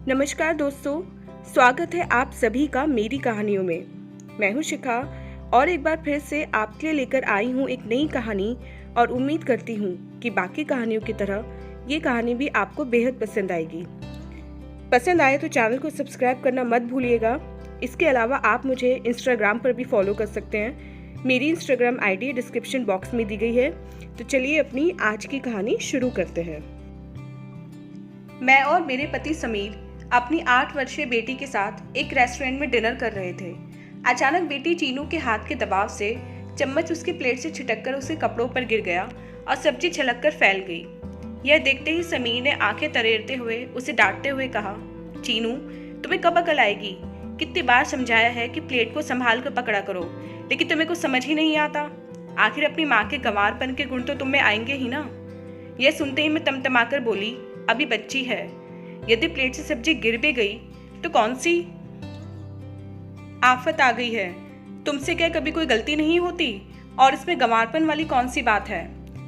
नमस्कार दोस्तों, स्वागत है आप सभी का मेरी कहानियों में। मैं हूं शिखा और एक बार फिर से आपके लिए लेकर आई हूं एक नई कहानी और उम्मीद करती हूं कि बाकी कहानियों की तरह ये कहानी भी आपको बेहद पसंद आएगी। पसंद आए तो चैनल को सब्सक्राइब करना मत भूलिएगा। इसके अलावा आप मुझे इंस्टाग्राम पर भी फॉलो कर सकते हैं। मेरी इंस्टाग्राम आईडी डिस्क्रिप्शन बॉक्स में दी गई है। तो चलिए अपनी आज की कहानी शुरू करते हैं। मैं और मेरे पति समीर अपनी 8 वर्षीय बेटी के साथ एक रेस्टोरेंट में डिनर कर रहे थे। अचानक बेटी चीनू के हाथ के दबाव से चम्मच उसकी प्लेट से छिटककर उसके कपड़ों पर गिर गया और सब्जी छलककर फैल गई। यह देखते ही समीर ने आंखें तरेरते हुए उसे डांटते हुए कहा, चीनू, तुम्हें कब अकल आएगी? कितनी बार समझाया है कि प्लेट को संभाल कर पकड़ा करो, लेकिन तुम्हें कुछ समझ ही नहीं आता। आखिर अपनी माँ के गंवारपन के गुण तो तुम में आएंगे ही ना। यह सुनते ही मैं तमतमाकर बोली, अभी बच्ची है, यदि प्लेट से सब्जी गिर भी गई तो कौन सी आफत आ गई है? तुमसे क्या कभी कोई गलती नहीं होती? और इसमें गंवारपन वाली कौन सी बात है?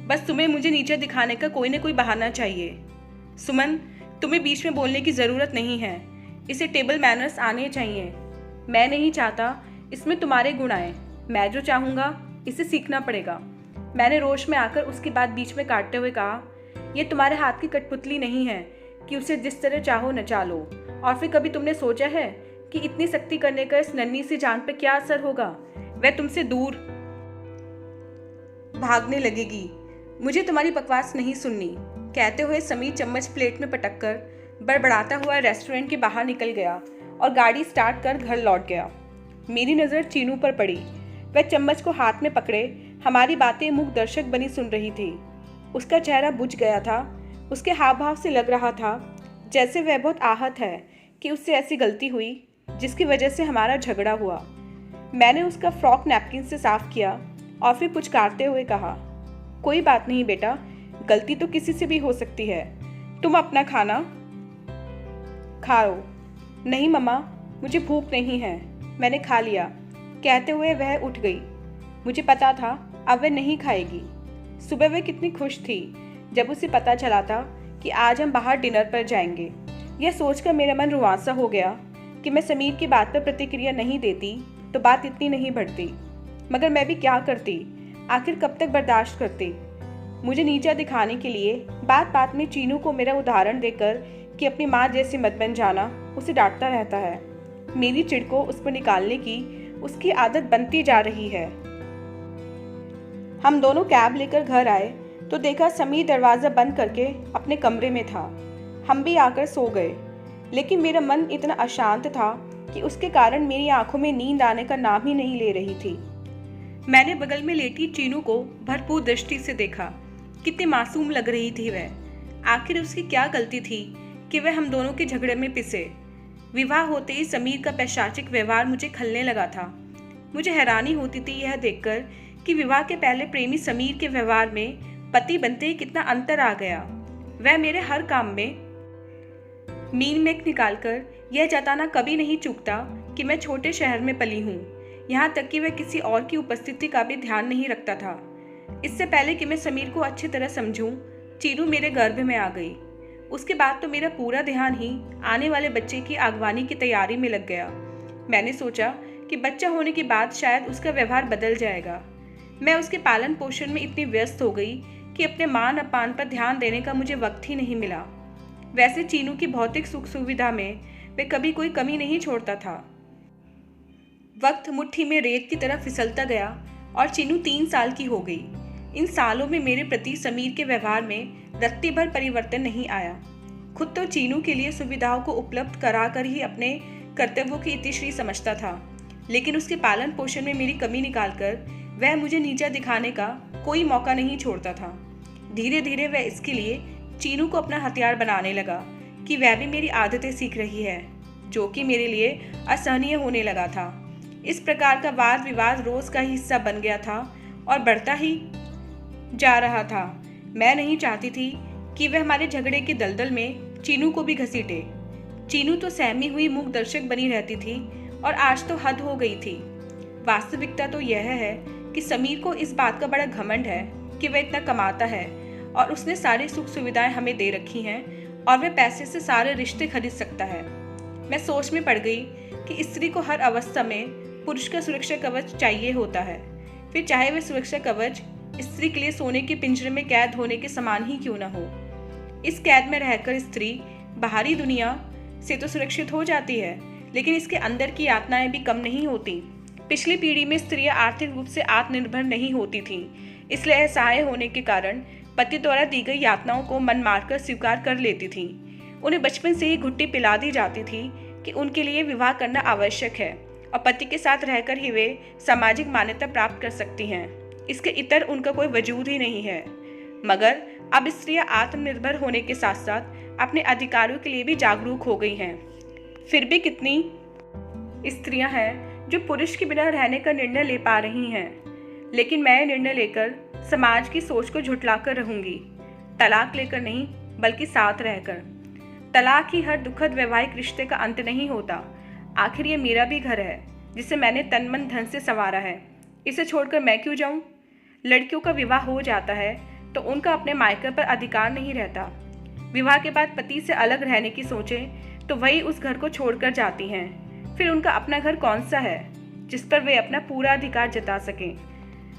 बस तुम्हें मुझे नीचे दिखाने का कोई न कोई बहाना चाहिए। सुमन, तुम्हें बीच में बोलने की जरूरत नहीं है। इसे टेबल मैनर्स आने चाहिए। मैं नहीं चाहता इसमें तुम्हारे गुण आए। मैं जो चाहूंगा इसे सीखना पड़ेगा। मैंने रोश में आकर उसकी बात बीच में काटते हुए कहा, यह तुम्हारे हाथ की कठपुतली नहीं है कि उसे जिस तरह चाहो नचा लो। और फिर कभी तुमने सोचा है कि इतनी सख्ती करने का इस नन्ही सी जान पर क्या असर होगा? वह तुमसे दूर भागने लगेगी। मुझे तुम्हारी बकवास नहीं सुननी। कहते हुए समीर चम्मच प्लेट में पटक कर बड़बड़ाता हुआ रेस्टोरेंट के बाहर निकल गया और गाड़ी स्टार्ट कर घर लौट गया। मेरी नज़र चीनू पर पड़ी। वह चम्मच को हाथ में पकड़े हमारी बातें मूक दर्शक बनी सुन रही थी। उसका चेहरा बुझ गया था। उसके हाव भाव से लग रहा था जैसे वह बहुत आहत है कि उससे ऐसी गलती हुई जिसकी वजह से हमारा झगड़ा हुआ। मैंने उसका फ्रॉक नैपकिन से साफ किया और फिर पुचकारते हुए कहा, कोई बात नहीं बेटा, गलती तो किसी से भी हो सकती है। तुम अपना खाना खाओ। नहीं मम्मा, मुझे भूख नहीं है, मैंने खा लिया। कहते हुए वह उठ गई। मुझे पता था अब वह नहीं खाएगी। सुबह वह कितनी खुश थी जब उसे पता चला था कि आज हम बाहर डिनर पर जाएंगे। यह सोचकर मेरा मन रुआंसा हो गया कि मैं समीर की बात पर प्रतिक्रिया नहीं देती तो बात इतनी नहीं बढ़ती। मगर मैं भी क्या करती? आखिर कब तक बर्दाश्त करती? मुझे नीचा दिखाने के लिए बात बात में चीनू को मेरा उदाहरण देकर कि अपनी माँ जैसी मत बन जाना, उसे डांटता रहता है। मेरी चिढ़ को उस पर निकालने की उसकी आदत बनती जा रही है। हम दोनों कैब लेकर घर आए तो देखा समीर दरवाज़ा बंद करके अपने कमरे में था। हम भी आकर सो गए, लेकिन मेरा मन इतना अशांत था कि उसके कारण मेरी आंखों में नींद आने का नाम ही नहीं ले रही थी। मैंने बगल में लेटी चीनू को भरपूर दृष्टि से देखा। कितनी मासूम लग रही थी वह। आखिर उसकी क्या गलती थी कि वह हम दोनों के झगड़े में पिसे? विवाह होते ही समीर का पैशाचिक व्यवहार मुझे खलने लगा था। मुझे हैरानी होती थी यह देखकर कि विवाह के पहले प्रेमी समीर के व्यवहार में पति बनते ही कितना अंतर आ गया। वह मेरे हर काम में मीन मेक निकालकर यह जताना कभी नहीं चूकता कि मैं छोटे शहर में पली हूँ। यहाँ तक कि वह किसी और की उपस्थिति का भी ध्यान नहीं रखता था। इससे पहले कि मैं समीर को अच्छी तरह समझूं, चीनू मेरे गर्भ में आ गई। उसके बाद तो मेरा पूरा ध्यान ही आने वाले बच्चे की अगवानी की तैयारी में लग गया। मैंने सोचा कि बच्चा होने के बाद शायद उसका व्यवहार बदल जाएगा। मैं उसके पालन पोषण में इतनी व्यस्त हो गई कि अपने मान अपान पर ध्यान देने का मुझे वक्त ही नहीं मिला। वैसे चीनू की भौतिक सुख सुविधा में वे कभी कोई कमी नहीं छोड़ता था। वक्त मुट्ठी में रेत की तरह फिसलता गया और चीनू 3 साल की हो गई। इन सालों में मेरे प्रति समीर के व्यवहार में रत्ती भर परिवर्तन नहीं आया। खुद तो चीनू के लिए सुविधाओं को उपलब्ध कराकर ही अपने कर्तव्यों की इतिश्री समझता था, लेकिन उसके पालन पोषण में मेरी कमी निकालकर वह मुझे नीचा दिखाने का कोई मौका नहीं छोड़ता था। धीरे धीरे वह इसके लिए चीनू को अपना हथियार बनाने लगा कि वह भी मेरी आदतें सीख रही है, जो कि मेरे लिए असहनीय होने लगा था। इस प्रकार का वाद विवाद रोज का हिस्सा बन गया था और बढ़ता ही जा रहा था। मैं नहीं चाहती थी कि वह हमारे झगड़े के दलदल में चीनू को भी घसीटे। चीनू तो सहमी हुई मूक दर्शक बनी रहती थी और आज तो हद हो गई थी। वास्तविकता तो यह है कि समीर को इस बात का बड़ा घमंड है कि वह इतना कमाता है और उसने सारी सुख सुविधाएं हमें दे रखी हैं और वह पैसे से सारे रिश्ते खरीद सकता है। मैं सोच में पड़ गई कि स्त्री को हर अवस्था में पुरुष का सुरक्षा कवच चाहिए होता है, फिर चाहे वह सुरक्षा कवच स्त्री के लिए सोने के पिंजरे में कैद होने के समान ही क्यों न हो। इस कैद में रहकर स्त्री बाहरी दुनिया से तो सुरक्षित हो जाती है, लेकिन इसके अंदर की यातनाएं भी कम नहीं होती। पिछली पीढ़ी में स्त्रियां आर्थिक रूप से आत्मनिर्भर नहीं होती थीं, इसलिए असहाय होने के कारण पति द्वारा दी गई यातनाओं को मन मारकर स्वीकार कर लेती थीं। उन्हें बचपन से ही घुट्टी पिला दी जाती थी कि उनके लिए विवाह करना आवश्यक है और पति के साथ रहकर ही वे सामाजिक मान्यता प्राप्त कर सकती हैं। इसके इतर उनका कोई वजूद ही नहीं है। मगर अब स्त्रियां आत्मनिर्भर होने के साथ साथ अपने अधिकारों के लिए भी जागरूक हो गई हैं। फिर भी कितनी स्त्रियां हैं जो पुरुष के बिना रहने का निर्णय ले पा रही हैं, लेकिन मैं निर्णय लेकर समाज की सोच को झुठलाकर रहूंगी। तलाक लेकर नहीं, बल्कि साथ रहकर। तलाक ही हर दुखद वैवाहिक रिश्ते का अंत नहीं होता। आखिर ये मेरा भी घर है, जिसे मैंने तन मन धन से संवारा है। इसे छोड़कर मैं क्यों जाऊं? लड़कियों का विवाह हो जाता है तो उनका अपने मायके पर अधिकार नहीं रहता। विवाह के बाद पति से अलग रहने की सोचें तो वही उस घर को छोड़कर जाती हैं। फिर उनका अपना घर कौन सा है जिस पर वे अपना पूरा अधिकार जता सकें?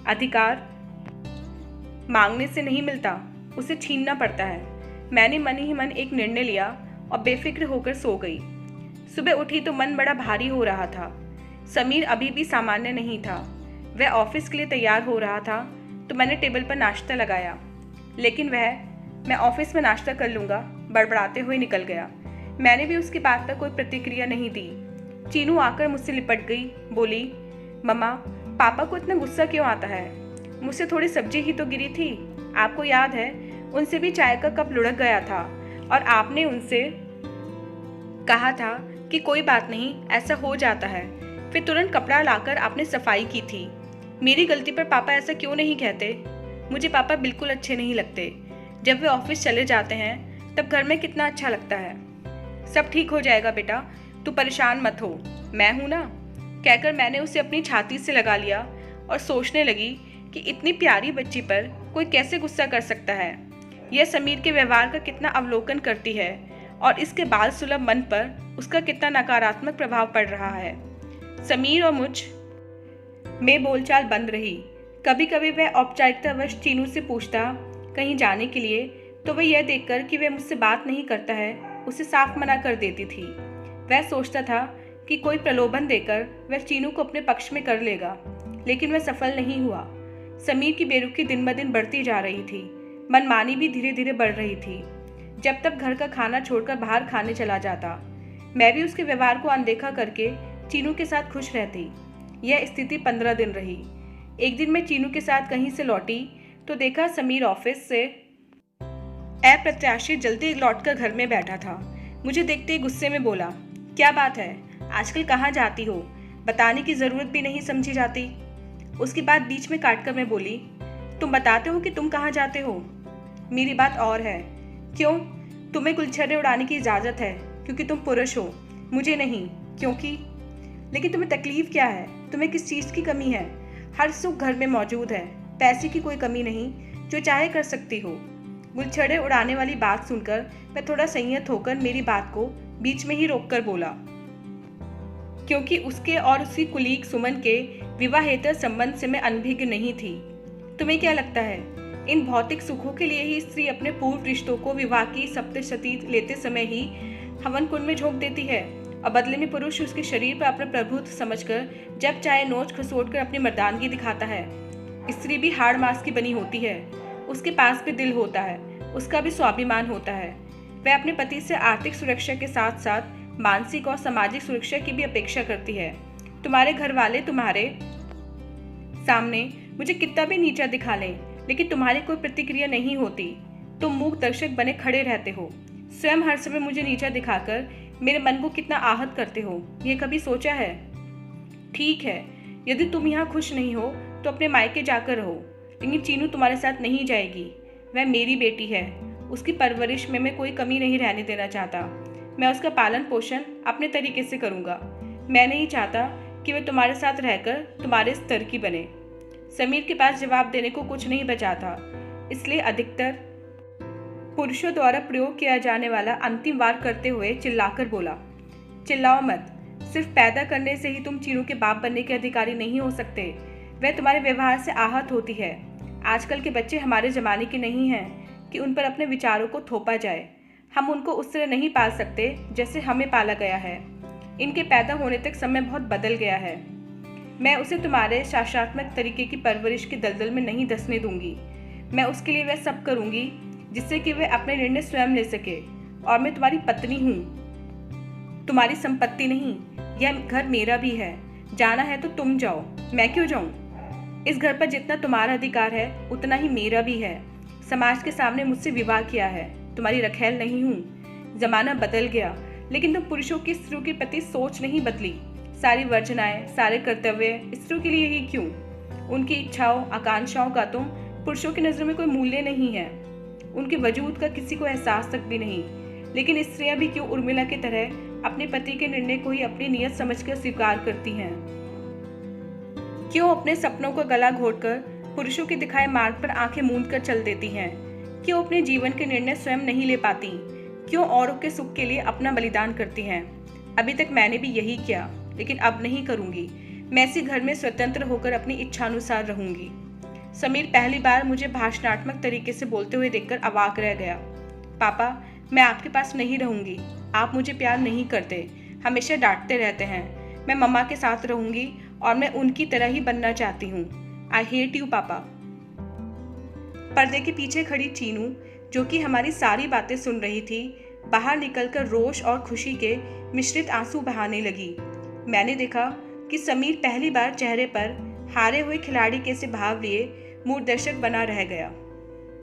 अधिकार मांगने से नहीं मिलता, उसे छीनना पड़ता है। मैंने मन ही मन एक निर्णय लिया और बेफिक्र होकर सो गई। सुबह उठी तो मन बड़ा भारी हो रहा था। समीर अभी भी सामान्य नहीं था। वह ऑफिस के लिए तैयार हो रहा था तो मैंने टेबल पर नाश्ता लगाया, लेकिन मैं ऑफिस में नाश्ता कर लूँगा बड़बड़ाते हुए निकल गया। मैंने भी उसकी बात पर कोई प्रतिक्रिया नहीं दी। चीनू आकर मुझसे लिपट गई, बोली, मम्मा, पापा को इतना गुस्सा क्यों आता है? मुझसे थोड़ी सब्जी ही तो गिरी थी, आपको याद है? उनसे भी चाय का कप लुढ़क गया था और आपने उनसे कहा था कि कोई बात नहीं, ऐसा हो जाता है। फिर तुरंत कपड़ा लाकर आपने सफाई की थी। मेरी गलती पर पापा ऐसा क्यों नहीं कहते? मुझे पापा बिल्कुल अच्छे नहीं लगते। जब वे ऑफिस चले जाते हैं तब घर में कितना अच्छा लगता है। सब ठीक हो जाएगा बेटा, तू परेशान मत हो, मैं हूं ना, कहकर मैंने उसे अपनी छाती से लगा लिया और सोचने लगी कि इतनी प्यारी बच्ची पर कोई कैसे गुस्सा कर सकता है। यह समीर के व्यवहार का कितना अवलोकन करती है और इसके बाल सुलभ मन पर उसका कितना नकारात्मक प्रभाव पड़ रहा है। समीर और मुझ में बोलचाल बंद रही। कभी कभी वह औपचारिकतावश चीनू से पूछता कहीं जाने के लिए, तो वह यह देखकर कि वह मुझसे बात नहीं करता है, उसे साफ मना कर देती थी। वह सोचता था कि कोई प्रलोभन देकर वह चीनू को अपने पक्ष में कर लेगा, लेकिन वह सफल नहीं हुआ। समीर की बेरुखी दिन ब दिन बढ़ती जा रही थी। मनमानी भी धीरे धीरे बढ़ रही थी। जब तक घर का खाना छोड़कर बाहर खाने चला जाता, मैं भी उसके व्यवहार को अनदेखा करके चीनू के साथ खुश रहती। यह स्थिति 15 दिन रही। एक दिन मैं चीनू के साथ कहीं से लौटी तो देखा समीर ऑफिस से अप्रत्याशित जल्दी लौटकर घर में बैठा था। मुझे देखते ही गुस्से में बोला, क्या बात है, आजकल कहाँ जाती हो? बताने की जरूरत भी नहीं समझी जाती। उसकी बात बीच में काटकर मैं बोली, तुम बताते हो कि तुम कहाँ जाते हो? मेरी बात और है। क्यों? तुम्हें गुलछर्रे उड़ाने की इजाज़त है क्योंकि तुम पुरुष हो, मुझे नहीं। क्योंकि? लेकिन तुम्हें तकलीफ क्या है? तुम्हें किस चीज़ की कमी है? हर सुख घर में मौजूद है, पैसे की कोई कमी नहीं, जो चाहे कर सकती हो। गुलछर्रे उड़ाने वाली बात सुनकर मैं थोड़ा संयत होकर मेरी बात को बीच में ही रोककर बोला, क्योंकि उसके और उसकी कुलीग सुमन के विवाहेतर संबंध से मैं अनभिज्ञ नहीं थी। तुम्हें क्या लगता है, इन भौतिक सुखों के लिए ही स्त्री अपने पूर्व रिश्तों को विवाह की सप्तशती लेते समय ही हवन कुंड में झोंक देती है और बदले में पुरुष उसके शरीर पर अपना प्रभुत्व समझकर जब चाहे नोच खसोट कर अपनी मर्दानगी दिखाता है। स्त्री भी हाड़ मांस की बनी होती है, उसके पास भी दिल होता है, उसका भी स्वाभिमान होता है। वह अपने पति से आर्थिक सुरक्षा के साथ साथ मानसिक और सामाजिक सुरक्षा की भी अपेक्षा करती है। तुम्हारे घर वाले तुम्हारे सामने मुझे कितना भी नीचा दिखा लें, लेकिन तुम्हारी कोई प्रतिक्रिया नहीं होती। तुम मूक दर्शक बने खड़े रहते हो, स्वयं हर समय मुझे नीचा दिखाकर मेरे मन को कितना आहत करते हो, यह कभी सोचा है? ठीक है, यदि तुम यहाँ खुश नहीं हो तो अपने मायके जाकर रहो, लेकिन चीनू तुम्हारे साथ नहीं जाएगी। वह मेरी बेटी है, उसकी परवरिश में मैं कोई कमी नहीं रहने देना चाहता। मैं उसका पालन पोषण अपने तरीके से करूँगा। मैं नहीं चाहता कि वह तुम्हारे साथ रहकर तुम्हारे स्तर की बने। समीर के पास जवाब देने को कुछ नहीं बचा था, इसलिए अधिकतर पुरुषों द्वारा प्रयोग किया जाने वाला अंतिम वार करते हुए चिल्लाकर बोला, चिल्लाओ मत। सिर्फ पैदा करने से ही तुम चीनों के बाप बनने के अधिकारी नहीं हो सकते। वह तुम्हारे व्यवहार से आहत होती है। आजकल के बच्चे हमारे ज़माने के नहीं हैं कि उन पर अपने विचारों को थोपा जाए। हम उनको उस तरह नहीं पाल सकते जैसे हमें पाला गया है। इनके पैदा होने तक समय बहुत बदल गया है। मैं उसे तुम्हारे शास्त्रात्मक तरीके की परवरिश के दलदल में नहीं धंसने दूंगी। मैं उसके लिए वह सब करूंगी जिससे कि वह अपने निर्णय स्वयं ले सके। और मैं तुम्हारी पत्नी हूँ, तुम्हारी संपत्ति नहीं। यह घर मेरा भी है। जाना है तो तुम जाओ, मैं क्यों जाऊँ? इस घर पर जितना तुम्हारा अधिकार है उतना ही मेरा भी है। समाज के सामने मुझसे विवाह किया है, तुम्हारी रखैल नहीं हूँ। जमाना बदल गया, लेकिन तुम पुरुषों की स्त्रियों के प्रति सोच नहीं बदली। सारी वर्जनाएं, सारे कर्तव्य स्त्रियों के लिए ही क्यों? उनकी इच्छाओं, आकांक्षाओं का तो पुरुषों की नज़रों में कोई मूल्य नहीं है। उनके वजूद का किसी को एहसास तक भी नहीं। लेकिन स्त्रियां भी क्यों उर्मिला की तरह अपने पति के निर्णय को ही अपनी नियत समझकर स्वीकार करती हैं? क्यों अपने सपनों का गला घोटकर पुरुषों के दिखाए मार्ग पर आंखें मूंद कर चल देती हैं? क्यों अपने जीवन के निर्णय स्वयं नहीं ले पाती? क्यों औरों के सुख के लिए अपना बलिदान करती हैं? अभी तक मैंने भी यही किया, लेकिन अब नहीं करूंगी। मैं इसी घर में स्वतंत्र होकर अपनी इच्छानुसार रहूंगी। समीर पहली बार मुझे भाषणात्मक तरीके से बोलते हुए देखकर अवाक रह गया। पापा, मैं आपके पास नहीं रहूंगी। आप मुझे प्यार नहीं करते, हमेशा डांटते रहते हैं। मैं मम्मा के साथ रहूंगी और मैं उनकी तरह ही बनना चाहती हूँ। आई हेट यू पापा। पर्दे के पीछे खड़ी चीनू, जो कि हमारी सारी बातें सुन रही थी, बाहर निकलकर रोष और खुशी के मिश्रित आंसू बहाने लगी। मैंने देखा कि समीर पहली बार चेहरे पर हारे हुए खिलाड़ी के से भाव लिए मूर्दर्शक बना रह गया।